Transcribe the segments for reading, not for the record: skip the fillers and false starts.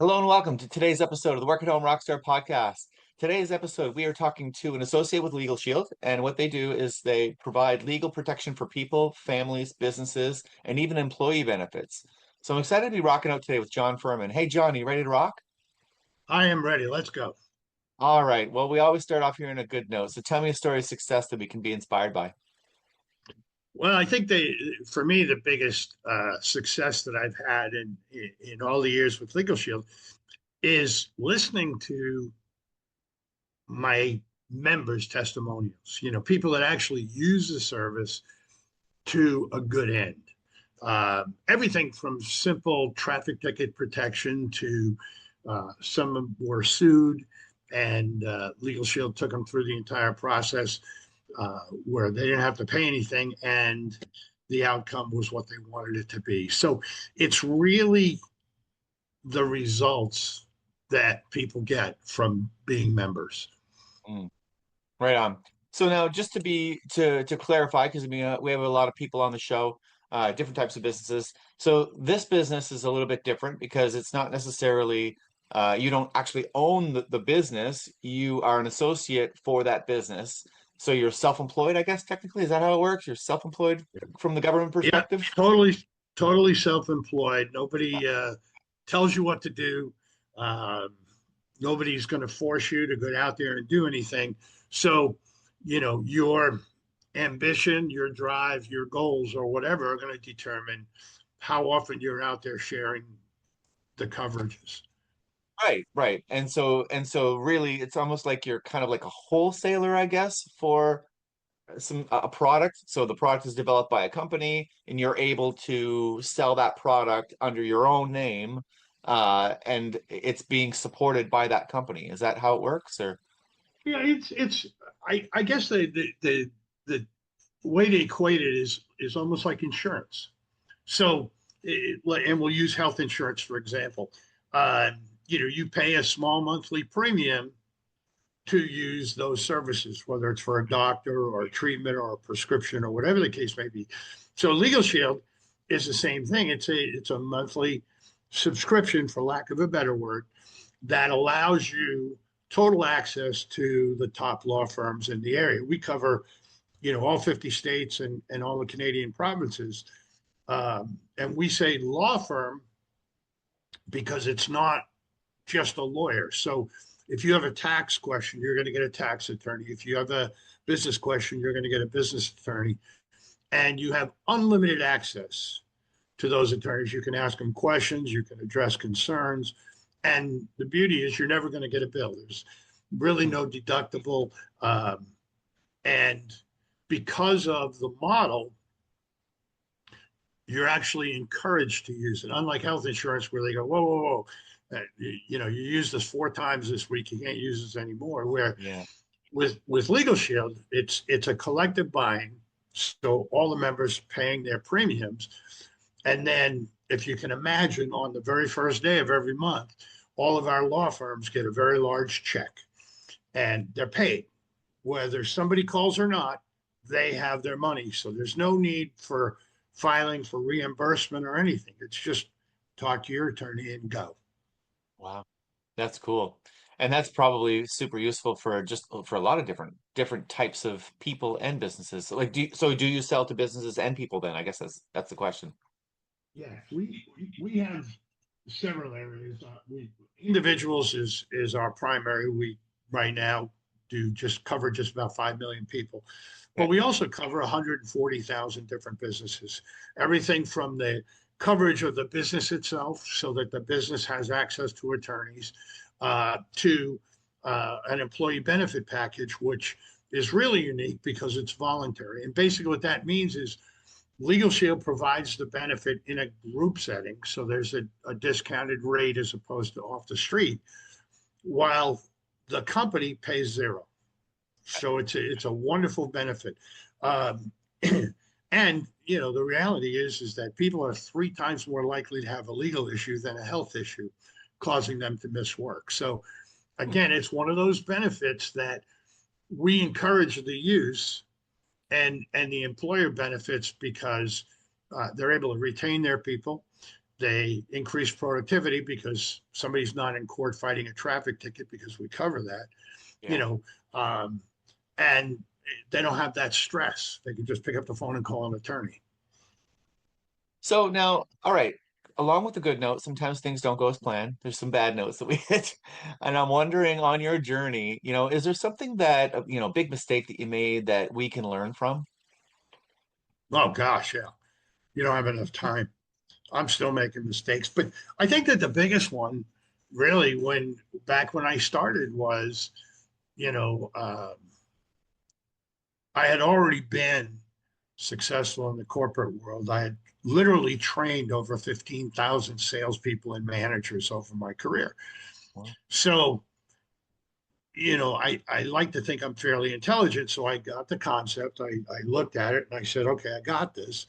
Hello and welcome to today's episode of the Home Rockstar Podcast. Today's episode, we are talking to an associate with LegalShield, and what they do is they provide legal protection for people, families, businesses, and even employee benefits. So I'm excited to be rocking out today with John Fuhrman. Hey, John, you ready to rock? I am ready. Let's go. All right. Well, we always start off here in a good note. So tell me a story of success that we can be inspired by. Well, I think for me, the biggest success that I've had in all the years with Legal Shield is listening to my members' testimonials. You know, people that actually use the service to a good end. Everything from simple traffic ticket protection to some were sued, and Legal Shield took them through the entire process where they didn't have to pay anything, and the outcome was what they wanted it to be. So it's really the results that people get from being members. Mm, right on. So now, just to clarify, because we have a lot of people on the show, different types of businesses. So this business is a little bit different because it's not necessarily you don't actually own the business. You are an associate for that business. So you're self-employed, I guess, technically. Is that how it works? You're self-employed from the government Yeah, perspective? totally self-employed. Nobody tells you what to do. Um, Nobody's going to force you to go out there and do anything. So, you know, your ambition, your drive, your goals, or whatever are going to determine how often you're out there sharing the coverages. Right, right. And so really it's almost like you're kind of like a wholesaler, I guess, for some a product. So the product is developed by a company and you're able to sell that product under your own name, and it's being supported by that company. Is that how it works? Or Yeah, it's. I guess the way to equate it is almost like insurance. So, and we'll use health insurance for example. Uh, you know, you pay a small monthly premium to use those services, whether it's for a doctor or a treatment or a prescription or whatever the case may be. So, Legal Shield is the same thing. It's a monthly subscription, for lack of a better word, that allows you total access to the top law firms in the area. We cover, you know, all 50 states and all the Canadian provinces. And we say law firm because it's not just a lawyer. So if you have a tax question, you're going to get a tax attorney. If you have a business question, you're going to get a business attorney. And you have unlimited access to those attorneys. You can ask them questions, you can address concerns. And the beauty is you're never going to get a bill. There's really no deductible. And because of the model, you're actually encouraged to use it. Unlike health insurance, where they go, whoa, whoa, whoa, you know, you used this 4 times this week, you can't use this anymore. Where yeah. with Legal Shield, it's a collective buying, so all the members paying their premiums, and then if you can imagine, on the very first day of every month, all of our law firms get a very large check, and they're paid whether somebody calls or not. They have their money, so there's no need for filing for reimbursement or anything. It's just talk to your attorney and go. Wow. That's cool. And that's probably super useful for just for a lot of different types of people and businesses. So like do you sell to businesses and people then? I guess that's the question. Yeah, we have several areas. We individuals is our primary. We right now do just cover just about 5 million people, but Okay. we also cover 140,000 different businesses. Everything from the coverage of the business itself, so that the business has access to attorneys, to an employee benefit package, which is really unique because it's voluntary. And basically, what that means is Legal Shield provides the benefit in a group setting, so there's a discounted rate as opposed to off the street, while the company pays zero. So it's a wonderful benefit. Um, and you know, the reality is that people are 3 times more likely to have a legal issue than a health issue, causing them to miss work. So again, it's one of those benefits that we encourage the use, and the employer benefits because they're able to retain their people. They increase productivity because somebody's not in court fighting a traffic ticket, because we cover that, you Yeah. know, and they don't have that stress. They can just pick up the phone and call an attorney. So now, all right, along with the good notes, sometimes things don't go as planned. There's some bad notes that we hit. And I'm wondering on your journey, is there something that, big mistake that you made that we can learn from? Oh gosh, yeah. You don't have enough time. I'm still making mistakes, but I think that the biggest one, really, when I started was, you know, I had already been successful in the corporate world. I had literally trained over 15,000 salespeople and managers over my career. Well, So, I like to think I'm fairly intelligent. So I got the concept. I looked at it and I said, okay, I got this.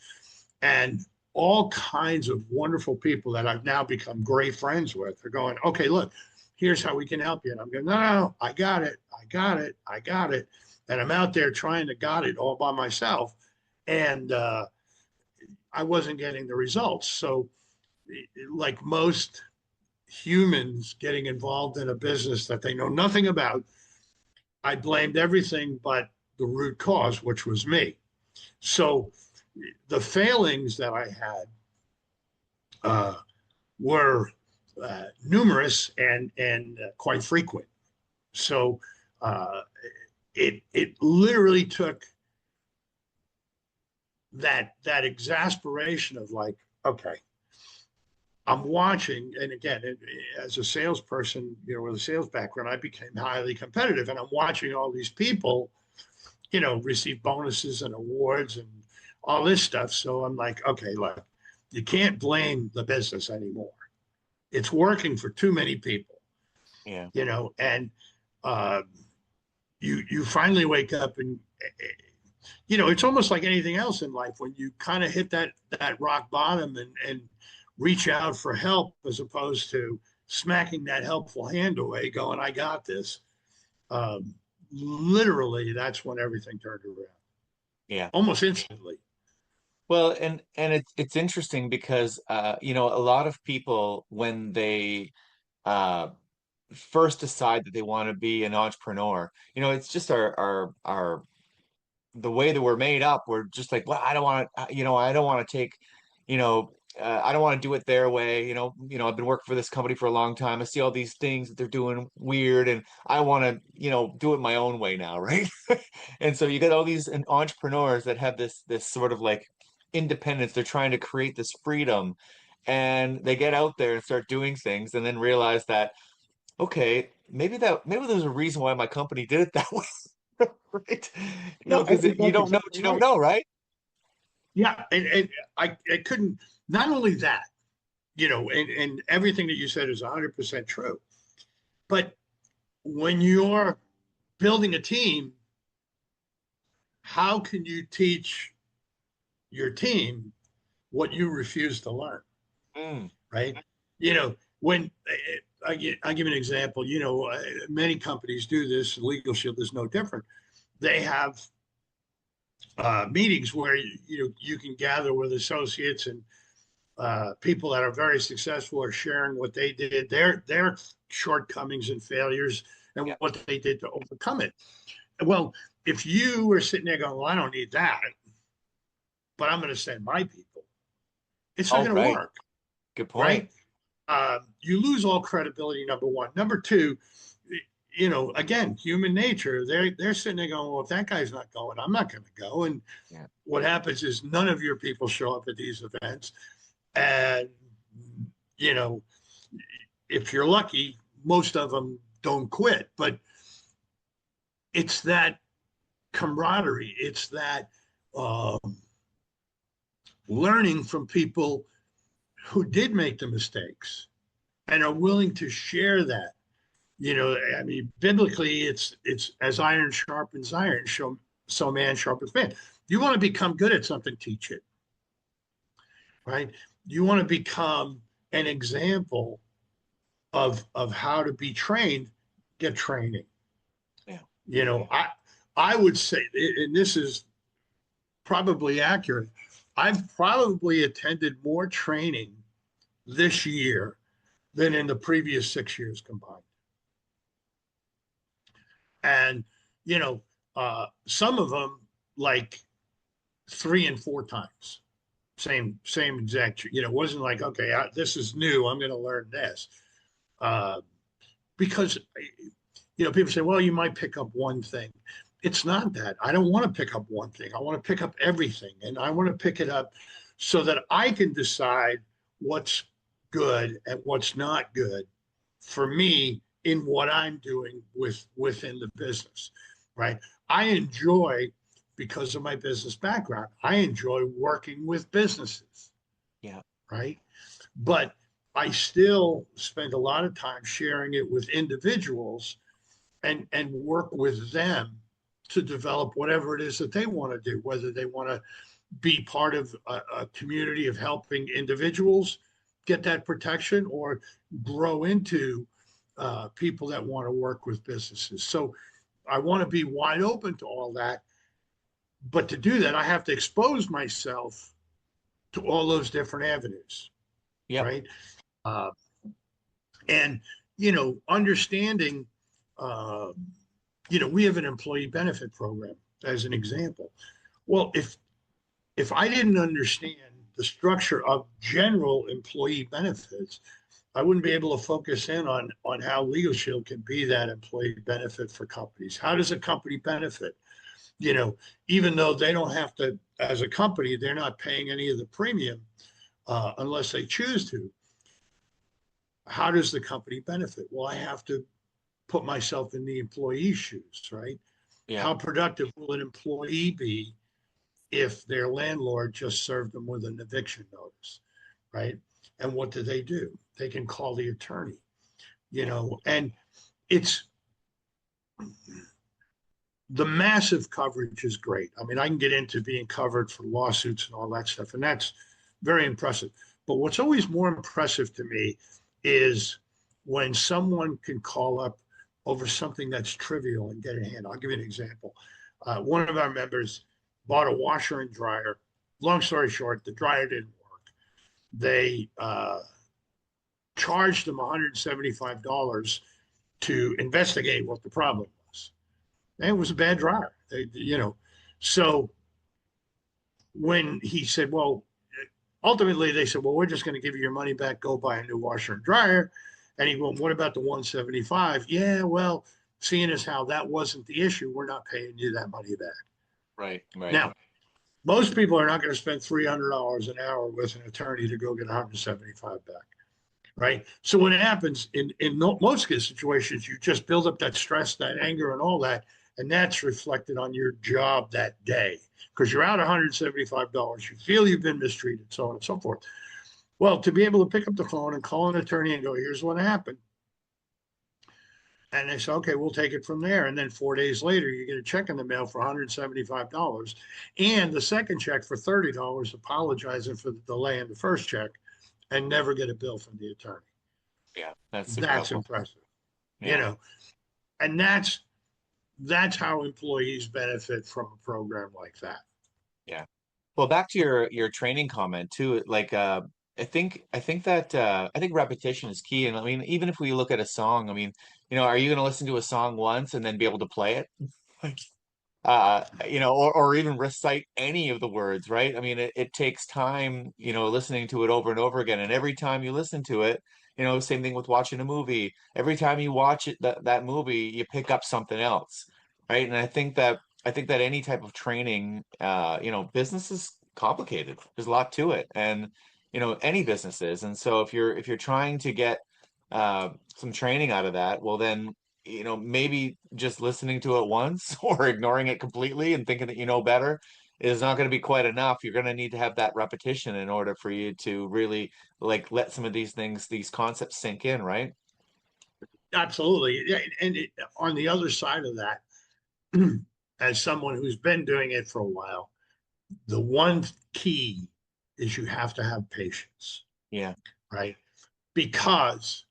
And all kinds of wonderful people that I've now become great friends with are going, okay, look, here's how we can help you. And I'm going, no, I got it. I got it. I got it. And I'm out there trying to got it all by myself. And I wasn't getting the results. So, like most humans getting involved in a business that they know nothing about, I blamed everything but the root cause, which was me. So the failings that I had were numerous and quite frequent. So uh, it literally took that exasperation of like, okay, I'm watching, and again, as a salesperson, with a sales background, I became highly competitive, and I'm watching all these people, receive bonuses and awards and all this stuff. So I'm like, okay, look, you can't blame the business anymore. It's working for too many people, yeah. and uh, you finally wake up and it's almost like anything else in life when you kind of hit that rock bottom and reach out for help as opposed to smacking that helpful hand away, going, I got this. Literally, that's when everything turned around Yeah. almost instantly. Well, and it's interesting because a lot of people when they uh first decide that they want to be an entrepreneur, it's just our the way that we're made up. We're just like, well, I don't want to, I don't want to take, I don't want to do it their way. I've been working for this company for a long time. I see all these things that they're doing weird, and I want to, do it my own way now, right? And so you get all these entrepreneurs that have this sort of like independence. They're trying to create this freedom, and they get out there and start doing things, and then realize that, okay, maybe there's a reason why my company did it that way. Right? No, Because you that's don't know what exactly you don't right. know, right? Yeah, and I couldn't. Not only that, and everything that you said is 100% true. But when you're building a team, how can you teach your team what you refuse to learn? Mm, Right? When I give an example, many companies do this. LegalShield is no different. They have meetings where you can gather with associates and people that are very successful are sharing what they did, their shortcomings and failures, and yeah. what they did to overcome it. Well, if you were sitting there going, "Well, I don't need that, but I'm going to send my people," it's not All going to right. work, Good point. right? You lose all credibility. Number one. Number two, again, human nature. They're sitting there going, "Well, if that guy's not going, I'm not going to go." And Yeah. what happens is none of your people show up at these events, and you know if you're lucky, most of them don't quit. But it's that camaraderie. It's that um, learning from people who did make the mistakes and are willing to share that. I mean, biblically, it's as iron sharpens iron, so man sharpens man. You want to become good at something, teach it, right? You want to become an example of how to be trained, get training. Yeah. I would say, and this is probably accurate, I've probably attended more training this year than in the previous 6 years combined. And, some of them like 3 and 4 times. Same exact, it wasn't like, okay, this is new, I'm going to learn this. Because, people say, well, you might pick up one thing. It's not that. I don't want to pick up one thing. I want to pick up everything. And I want to pick it up so that I can decide what's good and what's not good for me in what I'm doing within the business, right? I enjoy, because of my business background, I enjoy working with businesses. Yeah. Right. But I still spend a lot of time sharing it with individuals and work with them to develop whatever it is that they want to do, whether they want to be part of a community of helping individuals get that protection or grow into people that want to work with businesses. So I want to be wide open to all that. But to do that, I have to expose myself to all those different avenues. Yep. Right. And, understanding, we have an employee benefit program as an example. Well, if I didn't understand the structure of general employee benefits, I wouldn't be able to focus in on how LegalShield can be that employee benefit for companies. How does a company benefit? Even though they don't have to, as a company, they're not paying any of the premium unless they choose to. How does the company benefit? Well, I have to put myself in the employee's shoes, right? Yeah. How productive will an employee be if their landlord just served them with an eviction notice, right? And what do? They can call the attorney, and it's the massive coverage is great. I mean, I can get into being covered for lawsuits and all that stuff, and that's very impressive. But what's always more impressive to me is when someone can call up over something that's trivial and get a hand. I'll give you an example. One of our members bought a washer and dryer. Long story short, the dryer didn't work. They charged them $175 to investigate what the problem was. And it was a bad dryer. So when he said, well, ultimately they said, well, we're just going to give you your money back. Go buy a new washer and dryer. And he went, what about the 175? Yeah, well, seeing as how that wasn't the issue, we're not paying you that money back. Right. Now, most people are not going to spend $300 an hour with an attorney to go get 175 back. Right. So what happens in most situations, you just build up that stress, that anger, and all that. And that's reflected on your job that day because you're out $175. You feel you've been mistreated, so on and so forth. Well, to be able to pick up the phone and call an attorney and go, here's what happened. And they say, okay, we'll take it from there. And then 4 days later, you get a check in the mail for $175 and the second check for $30, apologizing for the delay in the first check, and never get a bill from the attorney. Yeah, that's impressive. Yeah. And that's how employees benefit from a program like that. Yeah. Well, back to your training comment too, like I think repetition is key. And I mean, even if we look at a song, I mean, are you going to listen to a song once and then be able to play it? Like, or even recite any of the words, right? I mean, it takes time, listening to it over and over again. And every time you listen to it, same thing with watching a movie. Every time you watch it, that movie, you pick up something else, right? And I think that any type of training, business is complicated. There's a lot to it, and any business is. And so if you're trying to get some training out of that, well, then maybe just listening to it once or ignoring it completely and thinking that you know better is not going to be quite enough. You're going to need to have that repetition in order for you to really like let some of these concepts sink in, right? Absolutely. And on the other side of that, as someone who's been doing it for a while, the one key is you have to have patience. Yeah. Right. Because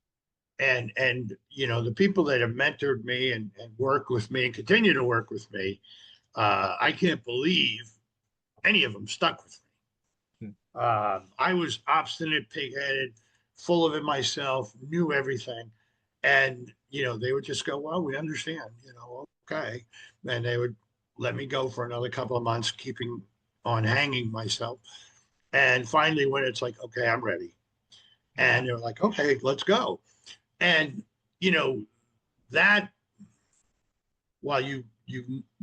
and the people that have mentored me and worked with me and continue to work with me, I can't believe any of them stuck with me. I was obstinate, pig-headed, full of it myself, knew everything. And, they would just go, well, we understand, okay. And they would let me go for another couple of months, keeping on hanging myself. And finally, when it's like, okay, I'm ready. And they're like, okay, let's go. And, you know, that while you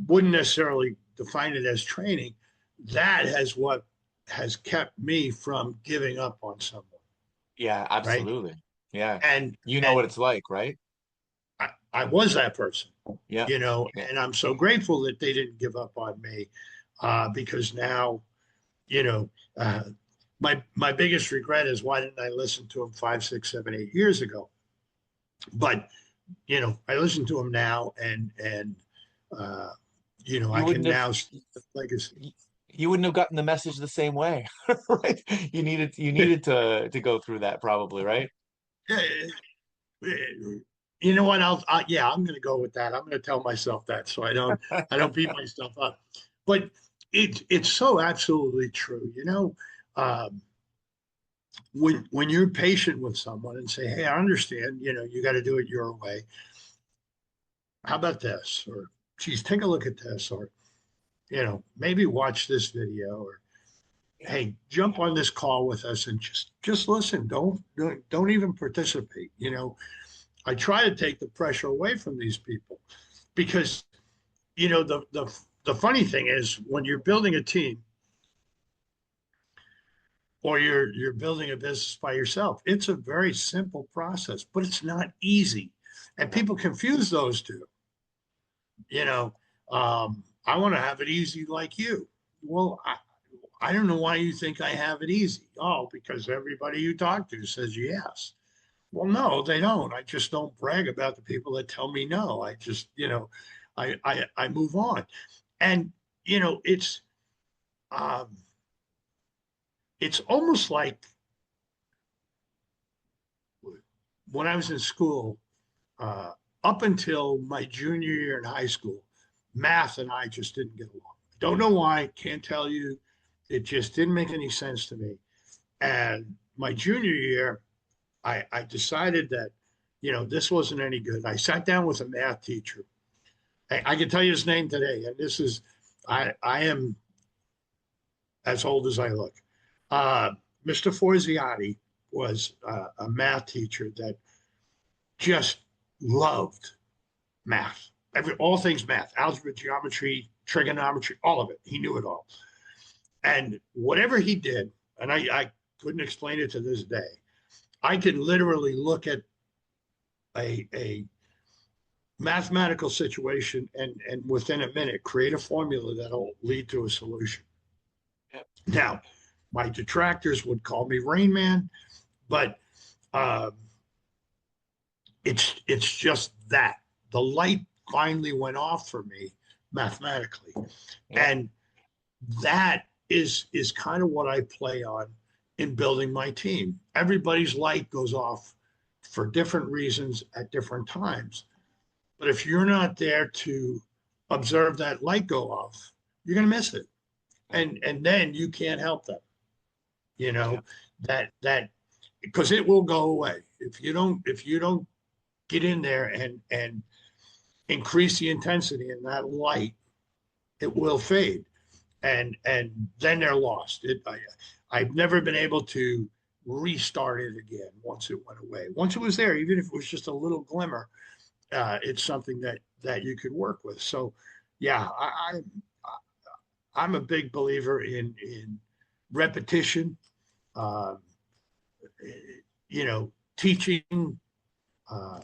wouldn't necessarily define it as training, that has what has kept me from giving up on someone, Yeah, right? absolutely. Yeah. And You know what and it's like, right? I was that person, Yeah. Yeah. and I'm so grateful that they didn't give up on me, because now, you know, uh, my biggest regret is why didn't I listen to them 5, 6, 7, 8 years ago? But I listen to them now, and uh, I You can wouldn't have now see the legacy. you wouldn't have gotten the message the same way, right? You needed to go through that probably, right? You know what? Yeah, I'm going to go with that. I'm going to tell myself that so I don't beat myself up. But it's so absolutely true. Um, when you're patient with someone and say, "Hey, I understand. You got to do it your way. How about this?" Or, "Geez, take a look at this," or maybe watch this video, or, "Hey, jump on this call with us and just listen. Don't even participate." I try to take the pressure away from these people, because the funny thing is, when you're building a team or you're building a business by yourself, it's a very simple process, but it's not easy, and No. people confuse those two. You know, I want to have it easy like you. Well, I don't know why you think I have it easy. Oh, because everybody you talk to says yes. Well, no, they don't. I just don't brag about the people that tell me no. I just, I move on. And, um, it's almost like when I was in school, uh, up until my junior year in high school, math and I just didn't get along. Don't know why, can't tell you. It just didn't make any sense to me. And my junior year, I decided that, this wasn't any good. I sat down with a math teacher. I can tell you his name today. And I am as old as I look. Uh, Mr. Forziati was a math teacher that just loved math, all things math, algebra, geometry, trigonometry, all of it. He knew it all. And whatever he did, and I couldn't explain it to this day, I can literally look at a mathematical situation and within a minute create a formula that'll lead to a solution. Yeah. Now, my detractors would call me Rain Man, but um, it's just that the light finally went off for me mathematically, Yeah. and that is kind of what I play on in building my team. Everybody's light goes off for different reasons at different times. But if you're not there to observe that light go off, you're going to miss it. And then you can't help them. You Yeah. know, that because it will go away. If you don't get in there and increase the intensity in that light, it will fade. And then they're lost. I've never been able to restart it again once it went away. Once it was there, even if it was just a little glimmer, it's something that you could work with. So, yeah, I'm a big believer in repetition. Uh, Teaching. Uh,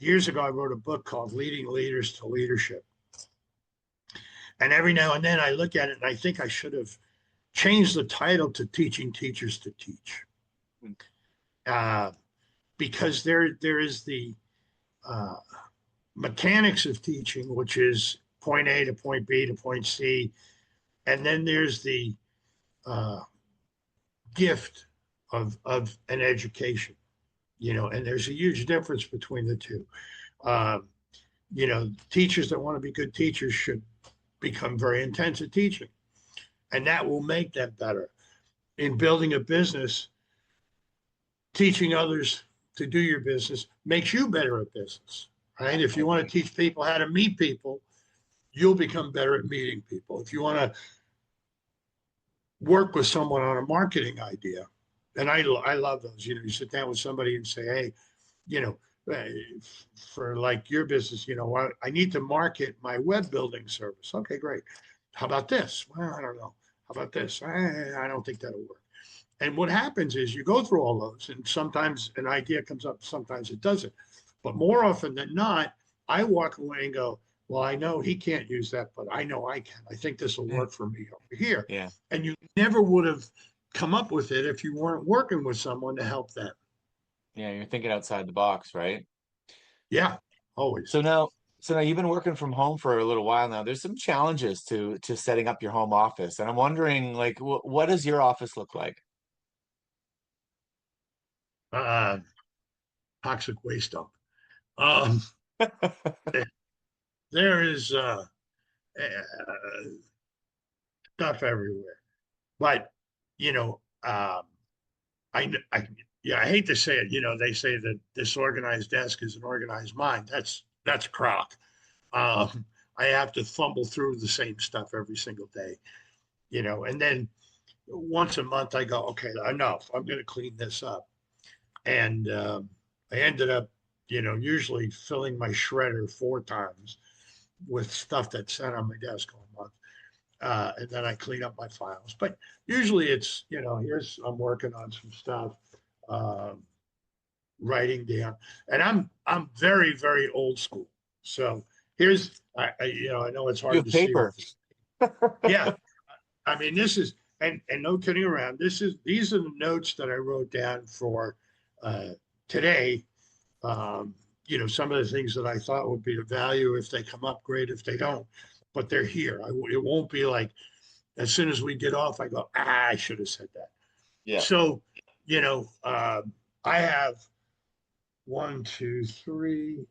Years ago, I wrote a book called "Leading Leaders to Leadership," and every now and then I look at it and I think I should have changed the title to "Teaching Teachers to Teach," Mm. uh, because there is the uh, mechanics of teaching, which is point A to point B to point C, and then there's the uh, gift of an education, and there's a huge difference between the two. Um, Teachers that want to be good teachers should become very intense at teaching, and that will make them better. In building a business, teaching others to do your business makes you better at business, right? If I you want to agree. teach people how to meet people, you'll become better at meeting people. If you want to work with someone on a marketing idea, and I love those. You sit down with somebody and say, hey, you know, uh, for like your business, I need to market my web building service. Okay, great. How about this? Well, I don't know. How about this? I don't think that'll work. And what happens is you go through all those, and sometimes an idea comes up, sometimes it doesn't. But more often than not, I walk away and go, well, I know he can't use that, but I know I can. I think this will work for me over here. Yeah. And you never would have come up with it if you weren't working with someone to help them. Yeah. You're thinking outside the box, right? Yeah, always. So now, so now you've been working from home for a little while now. There's some challenges to setting up your home office, and I'm wondering, like, what does your office look like? Uh, Toxic waste dump. Um, there is stuff everywhere, but you know, I yeah, I hate to say it. They say that disorganized desk is an organized mind. That's crock. I have to fumble through the same stuff every single day. And then once a month I go, okay, enough. I'm going to clean this up, and I ended up, usually filling my shredder 4 times with stuff that's sat on my desk all month. And then I clean up my files. But usually it's, here's I'm working on some stuff, um, writing down, and I'm very very old school. So here's I know it's You hard have to see paper. off this. Yeah, I mean this is and no kidding around. These are the notes that I wrote down for uh, today. Um, some of the things that I thought would be of value if they come up, great. If they don't, but they're here. It won't be like as soon as we get off, I go, I should have said that. Yeah. So, I have one, two, three,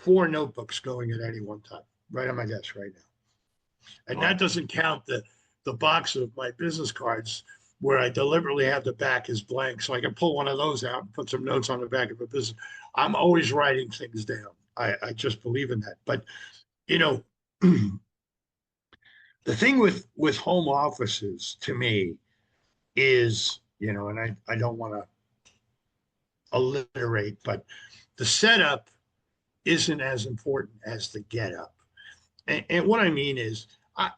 4 notebooks going at any one time, right on my desk right now. And that Wow. doesn't count the box of my business cards where I deliberately have the back is blank. So I can pull one of those out and put some notes on the back of a business. I'm always writing things down. I just believe in that. But, you know, the thing with home offices to me is, and I don't want to alliterate, but the setup isn't as important as the get up. And what I mean is,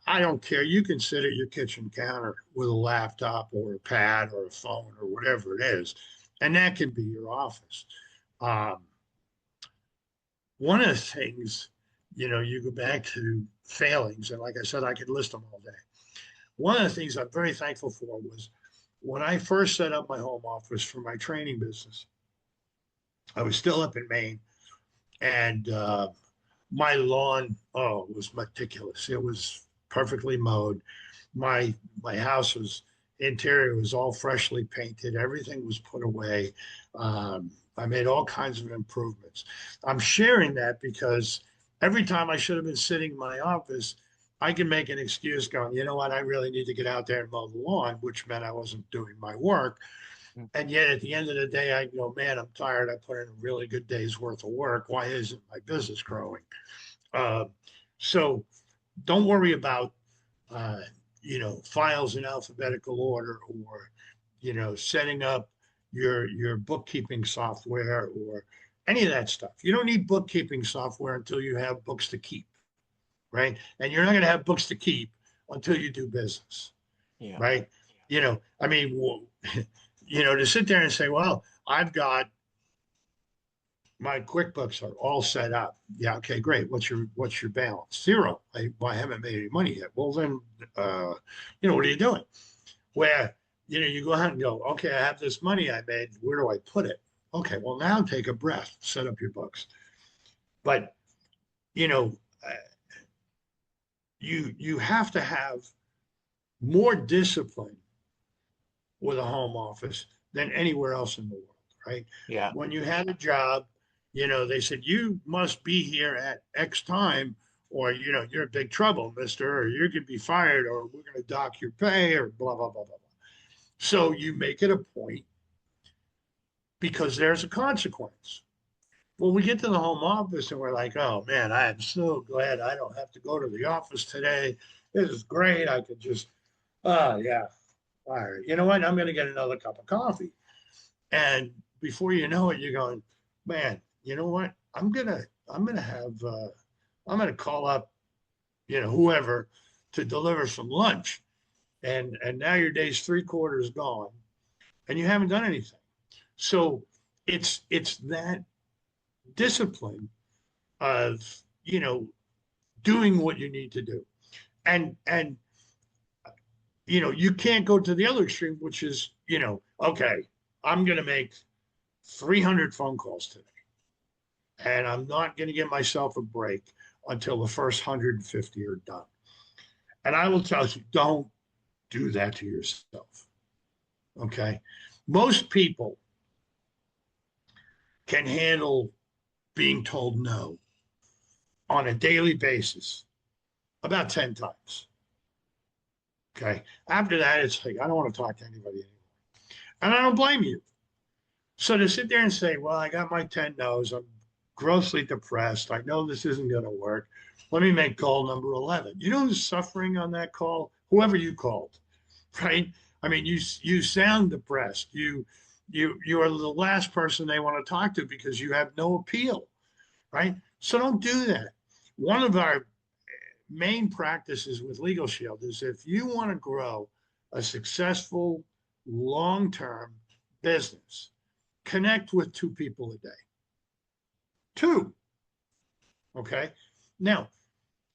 I don't care. You can sit at your kitchen counter with a laptop or a pad or a phone or whatever it is, and that can be your office. Um, One of the things, you go back to failings, and like I said, I could list them all day. One of the things I'm very thankful for was when I first set up my home office for my training business, I was still up in Maine, and my lawn, was meticulous. It was perfectly mowed. My house was interior was all freshly painted. Everything was put away. I made all kinds of improvements. I'm sharing that because every time I should have been sitting in my office, I can make an excuse going, you know what, I really need to get out there and mow the lawn, which meant I wasn't doing my work. And yet at the end of the day, I go, man, I'm tired. I put in a really good day's worth of work. Why isn't my business growing? Uh, so don't worry about, uh, files in alphabetical order or, setting up your bookkeeping software or any of that stuff. You don't need bookkeeping software until you have books to keep, right? And you're not going to have books to keep until you do business, Yeah. right? I mean, to sit there and say, well, I've got my QuickBooks are all set up. Yeah, okay, great. What's your balance? Zero. I haven't made any money yet. Well, then, what are you doing? Where you go ahead and go, okay, I have this money I made. Where do I put it? Okay, well now take a breath. Set up your books. But you know, uh, you have to have more discipline with a home office than anywhere else in the world, right? Yeah. When you had a job, they said you must be here at X time, or you're in big trouble, mister, or you could be fired, or we're going to dock your pay, or blah blah blah blah blah. So you make it a point because there's a consequence. Well, we get to the home office and we're like, oh man, I am so glad I don't have to go to the office today. This is great. I could just, yeah, all right. You know what? I'm going to get another cup of coffee. And before you know it, you're going, man, you know what? I'm going to call up, whoever to deliver some lunch. And now your day's three-quarters gone and you haven't done anything. So it's that discipline of, doing what you need to do. And you can't go to the other extreme, which is, okay, I'm going to make 300 phone calls today, and I'm not going to give myself a break until the first 150 are done. And I will tell you, don't do that to yourself. Okay. Most people can handle being told no on a daily basis about 10 times. Okay. After that, it's like, I don't want to talk to anybody anymore. And I don't blame you. So to sit there and say, well, I got my 10 no's, I'm grossly depressed, I know this isn't going to work, let me make call number 11. You know who's suffering on that call? Whoever you called, right? I mean, you sound depressed. You are the last person they want to talk to because you have no appeal, right? So don't do that. One of our main practices with LegalShield is if you want to grow a successful long-term business, connect with 2 people a day. 2. Okay. Now,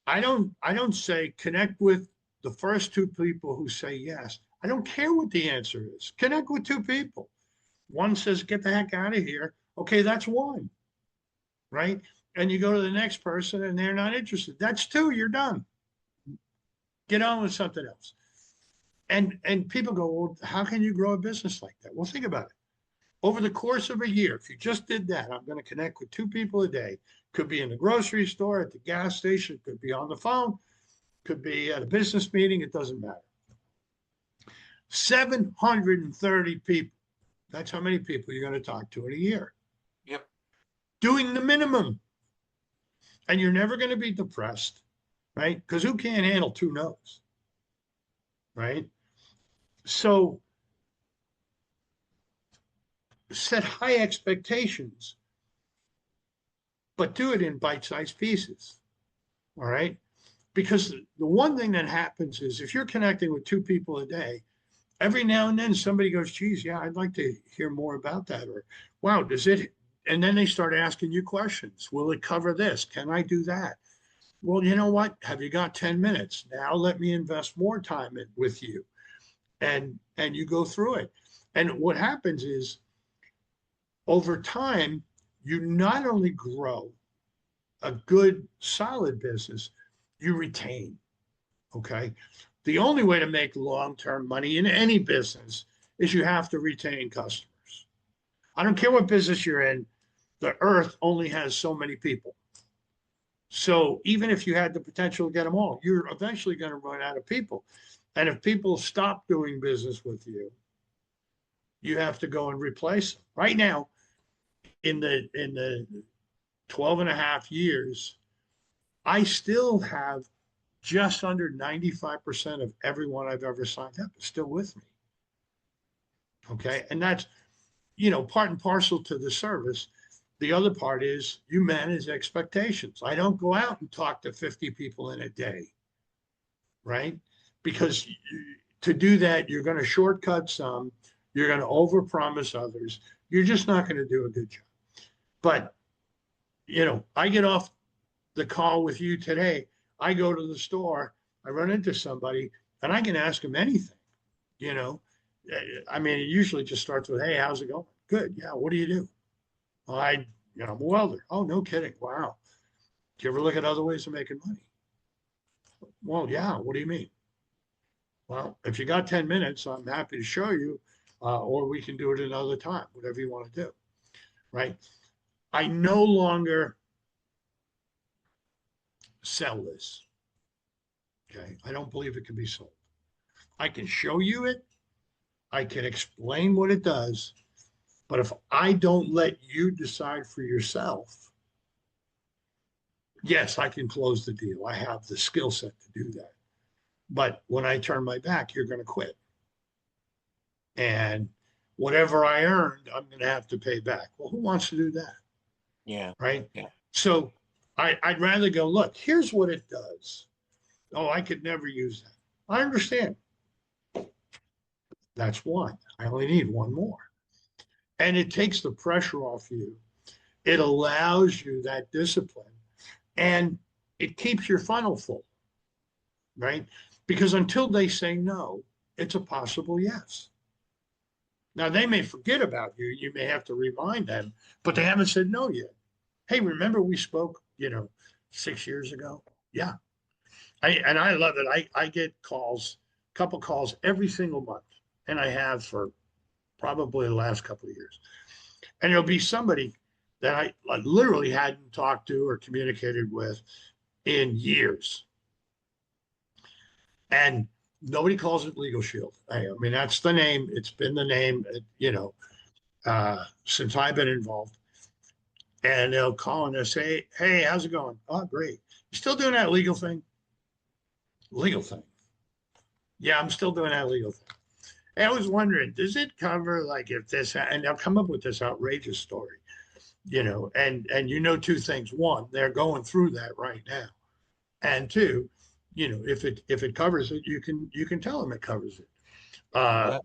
I don't say connect with the first 2 people who say yes. I don't care what the answer is. Connect with 2 people. One says, get the heck out of here. Okay, that's 1. Right? And you go to the next person and they're not interested. That's 2, you're done. Get on with something else. And people go, well, how can you grow a business like that? Well, think about it. Over the course of a year, if you just did that, I'm going to connect with 2 people a day. Could be in the grocery store, at the gas station, could be on the phone, could be at a business meeting, it doesn't matter. 730 people. That's how many people you're going to talk to in a year. Yep. Doing the minimum. And you're never going to be depressed, right? Because who can't handle 2 no's, right? So set high expectations, but do it in bite-sized pieces, all right? Because the one thing that happens is if you're connecting with 2 people a day, every now and then somebody goes, geez, yeah, I'd like to hear more about that. Or, wow, does it? And then they start asking you questions. Will it cover this? Can I do that? Well, you know what? Have you got 10 minutes? Now let me invest more time with you. And you go through it. And what happens is over time, you not only grow a good, solid business, you retain. Okay. The only way to make long-term money in any business is you have to retain customers. I don't care what business you're in, the earth only has so many people. So even if you had the potential to get them all, you're eventually going to run out of people. And if people stop doing business with you, you have to go and replace them. Right now, in the 12 and a half years, I still have just under 95% of everyone I've ever signed up is still with me. Okay. And that's, part and parcel to the service. The other part is you manage expectations. I don't go out and talk to 50 people in a day, right? Because to do that, you're going to shortcut some, you're going to overpromise others. You're just not going to do a good job. But, I get off the call with you today. I go to the store, I run into somebody, and I can ask them anything, I mean, it usually just starts with, hey, how's it going? Good. Yeah. What do you do? Well, I'm a welder. Oh, no kidding. Wow. Do you ever look at other ways of making money? Well, yeah. What do you mean? Well, if you got 10 minutes, I'm happy to show you, or we can do it another time, whatever you want to do. Right. I no longer sell this. Okay. I don't believe it can be sold. I can show you it. I can explain what it does, But if I don't let you decide for yourself, yes, I can close the deal. I have the skill set to do that. But when I turn my back, you're going to quit. And whatever I earned, I'm going to have to pay back. Well, who wants to do that? Yeah. Right. Yeah. So I'd rather go, look, here's what it does. Oh, I could never use that. I understand. That's one. I only need one more. And it takes the pressure off you. It allows you that discipline and it keeps your funnel full, right? Because until they say no, it's a possible yes. Now, they may forget about you. You may have to remind them, but they haven't said no yet. Hey, remember we spoke, 6 years ago? Yeah. And I love it. I get calls, a couple calls every single month, and I have for probably the last couple of years. And there'll be somebody that I literally hadn't talked to or communicated with in years. And nobody calls it LegalShield. I mean, that's the name. It's been the name, since I've been involved. And they'll call and they'll say, hey, how's it going? Oh, great. You still doing that legal thing? Legal thing. Yeah, I'm still doing that legal thing. I was wondering, does it cover like if this, and they'll come up with this outrageous story, and two things. One, they're going through that right now. And two, if it covers it, you can tell them it covers it. Well,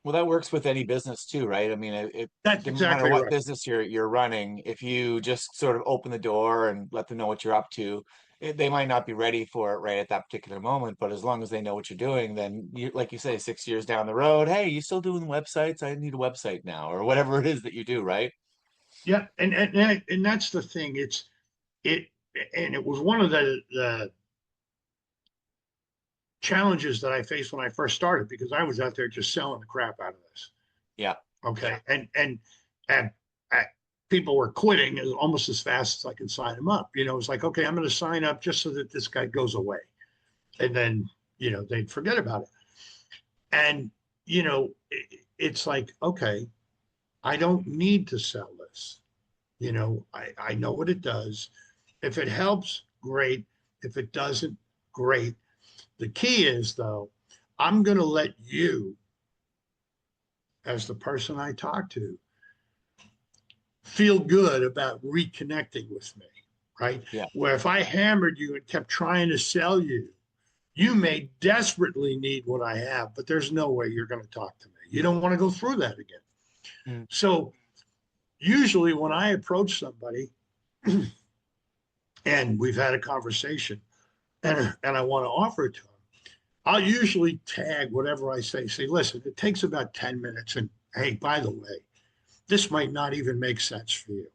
Uh, that works with any business too, right? I mean, that's no matter exactly what right. business you're running, if you just sort of open the door and let them know what you're up to, they might not be ready for it right at that particular moment, but as long as they know what you're doing, then you, like you say, 6 years down the road, hey, you still doing websites? I need a website now, or whatever it is that you do, right? Yeah, and that's the thing. It and it was one of the challenges that I faced when I first started because I was out there just selling the crap out of this. Yeah. Okay, and people were quitting almost as fast as I could sign them up. It's like, okay, I'm going to sign up just so that this guy goes away, and then they'd forget about it. And it's like, okay, I don't need to sell this. I know what it does. If it helps, great. If it doesn't, great. The key is, though, I'm going to let you, as the person I talk to, feel good about reconnecting with me, right? Yeah. Where if I hammered you and kept trying to sell you, you may desperately need what I have, but there's no way you're going to talk to me. You don't want to go through that again. Mm. So usually when I approach somebody and we've had a conversation and I want to offer it to them, I'll usually tag whatever I say, listen, it takes about 10 minutes. And hey, by the way, this might not even make sense for you.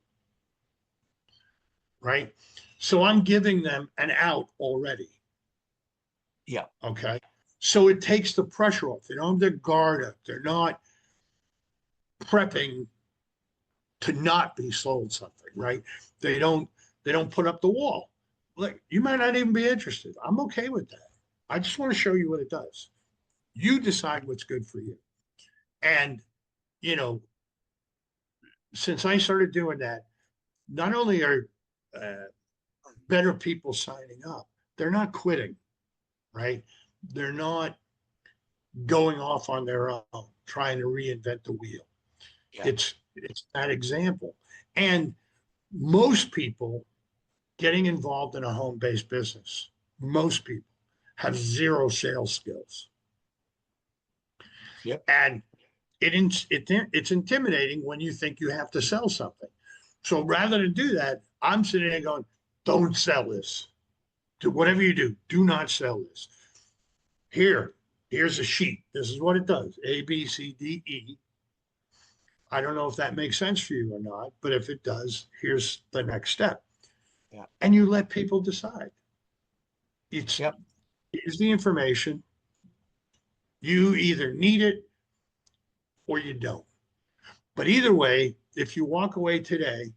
Right. So I'm giving them an out already. Yeah. Okay. So it takes the pressure off. They don't have their guard up. They're not prepping to not be sold something, right? They don't put up the wall. Look, you might not even be interested. I'm okay with that. I just want to show you what it does. You decide what's good for you. And, since I started doing that, not only are better people signing up, they're not quitting, right? They're not going off on their own, trying to reinvent the wheel. Yeah. It's that example. And most people getting involved in a home-based business, most people have zero sales skills. Yep. And it's intimidating when you think you have to sell something. So rather than do that, I'm sitting there going, don't sell this. Do whatever you do not sell this. Here's a sheet. This is what it does. A, B, C, D, E. I don't know if that makes sense for you or not, but if it does, here's the next step. Yeah. And you let people decide. Yep. Here's the information. You either need it or you don't. But either way, if you walk away today,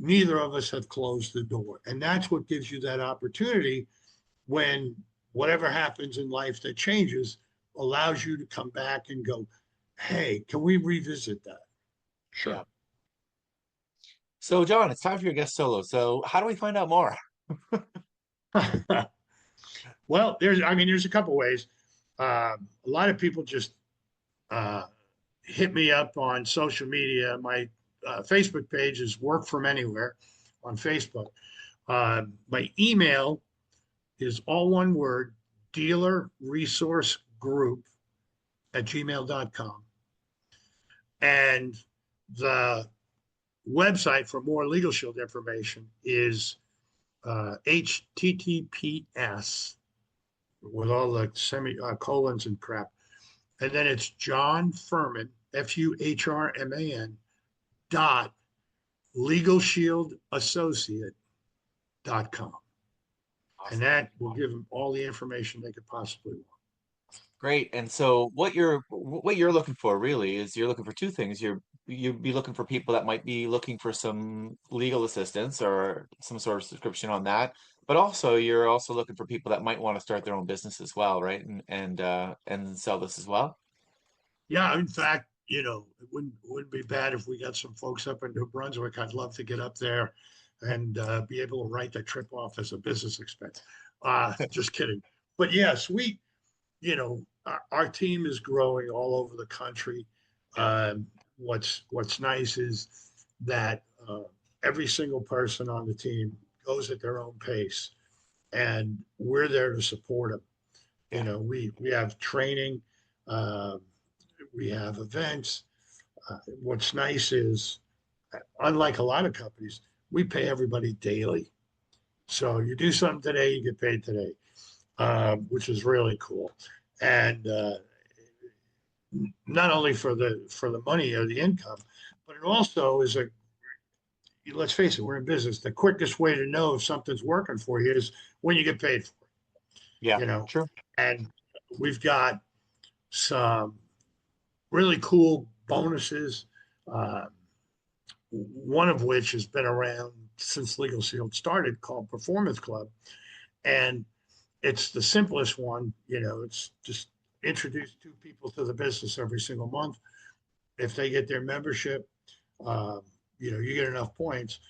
neither of us have closed the door. And that's what gives you that opportunity when whatever happens in life that changes allows you to come back and go, hey, can we revisit that? Sure. Yeah. So, John, it's time for your guest solo. So, how do we find out more? Well, there's a couple ways. A lot of people just uh, hit me up on social media. My Facebook page is Work From Anywhere on Facebook. My email is all one word, dealer resource group at gmail.com. And the website for more Legal Shield information is HTTPS with all the semicolons and crap. And then it's John Fuhrman, Fuhrman dot LegalShieldAssociate.com. And Awesome. that will give them all the information they could possibly want. Great. And so what you're looking for really is you're looking for two things. You'd be looking for people that might be looking for some legal assistance or some sort of subscription on that. But also you're also looking for people that might want to start their own business as well, right? And sell this as well. Yeah, in fact, it wouldn't be bad if we got some folks up in New Brunswick. I'd love to get up there and be able to write the trip off as a business expense. Just kidding. But yes, our team is growing all over the country. Yeah. What's nice is that every single person on the team goes at their own pace, and we're there to support them. Yeah. We have training, uh, we have events. What's nice is, unlike a lot of companies, we pay everybody daily. So you do something today, you get paid today, which is really cool. And not only for the money or the income, but it also is let's face it, we're in business. The quickest way to know if something's working for you is when you get paid for Yeah. it, True. and we've got some really cool bonuses. Uh, one of which has been around since Legal Shield started, called Performance Club, and it's the simplest one. It's just introduce two people to the business every single month. If they get their membership, um, you get enough points.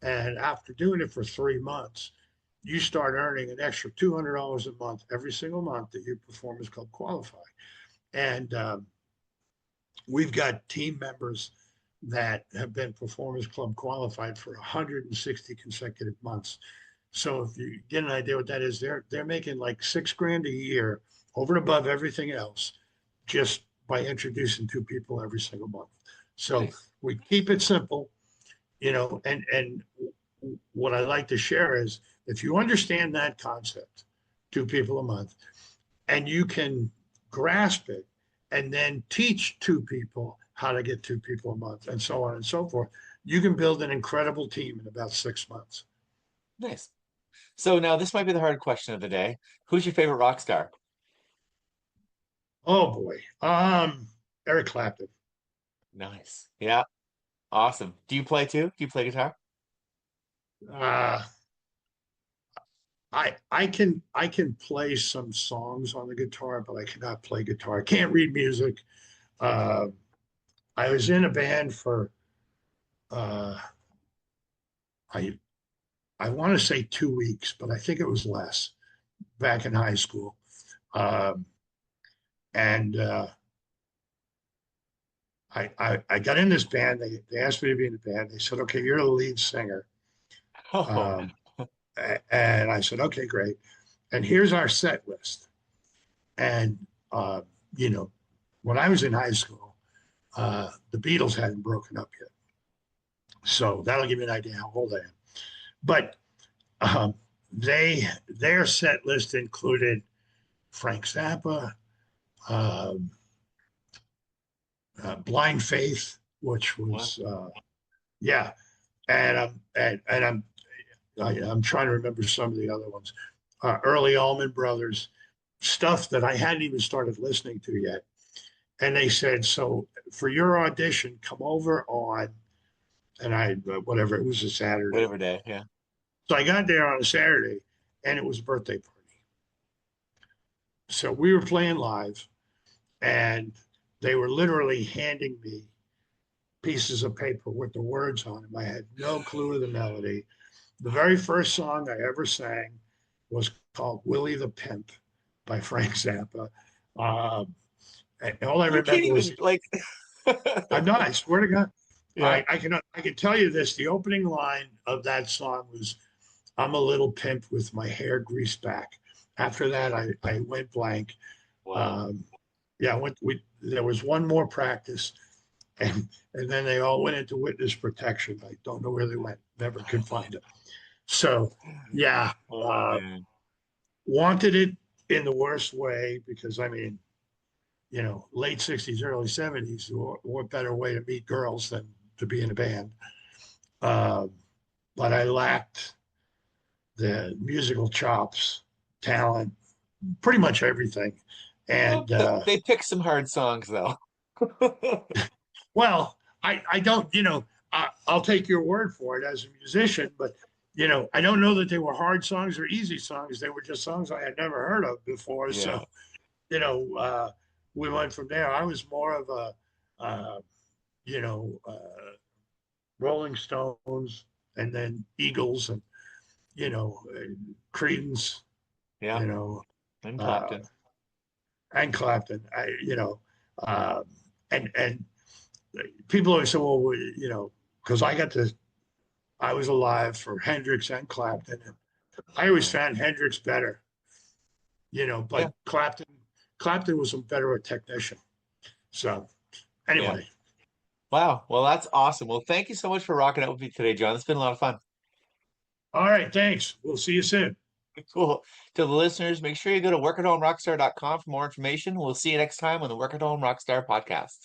And after doing it for 3 months, you start earning an extra $200 a month every single month that you Performance Club qualify. And we've got team members that have been Performance Club qualified for 160 consecutive months. So if you get an idea what that is, they're making like $6,000 a year over and above everything else, just by introducing two people every single month. So Nice. we keep it simple, and what I like to share is, if you understand that concept, two people a month, and you can grasp it and then teach two people how to get two people a month, and so on and so forth, you can build an incredible team in about 6 months. Nice. So now this might be the hard question of the day. Who's your favorite rock star? Oh boy. Eric Clapton. Nice. Yeah. Awesome. Do you play too? Do you play guitar? Uh, I can play some songs on the guitar, but I cannot play guitar. I can't read music. Uh, I was in a band for uh, I I want to say 2 weeks, but I think it was less, back in high school. Um, and I got in this band. They asked me to be in the band. They said, "Okay, you're the lead singer." Oh, Um, and I said, "Okay, great." And here's our set list. And uh, you know, when I was in high school, the Beatles hadn't broken up yet, so that'll give you an idea how old I am. But um, their set list included Frank Zappa, um, Blind Faith, which what? was yeah, and I'm trying to remember some of the other ones. Early Allman Brothers, stuff that I hadn't even started listening to yet. And they said, so for your audition, come over on, and whatever, it was a Saturday. Whatever day. Yeah. So I got there on a Saturday, and it was a birthday party. So we were playing live, and they were literally handing me pieces of paper with the words on them. I had no clue of the melody. The very first song I ever sang was called Willie the Pimp by Frank Zappa. And all I You can't remember was, even like. I'm not, I swear to God, Yeah. I can tell you this. The opening line of that song was, I'm a little pimp with my hair greased back. After that, I went blank. Wow. Um, yeah, there was one more practice, and then they all went into witness protection. I don't know where they went. Never could find them. So, yeah, Oh man. wanted it in the worst way because I mean, late '60s, early '70s, what better way to meet girls than to be in a band? Uh, but I lacked the musical chops, talent, pretty much everything. Well, And they picked some hard songs though. well, I don't, I'll take your word for it as a musician, but I don't know that they were hard songs or easy songs. They were just songs I had never heard of before. Yeah. So, you know, uh, we went from there. I was more of a, uh, you know, uh, Rolling Stones and then Eagles and, you know, Creedence, Yeah. you know, And uh, Clapton. and Clapton. Um, and people always say, well, because I was alive for Hendrix and Clapton, and I always Right. found Hendrix better, Yeah. but Clapton was a better a technician. So Yeah. anyway, Wow. Well, that's awesome. Well, thank you so much for rocking out with me today, John. It's been a lot of fun. all right, thanks. We'll see you soon. Cool. To the listeners, make sure you go to workathomerockstar.com for more information. We'll see you next time on the Work at Home Rockstar podcast.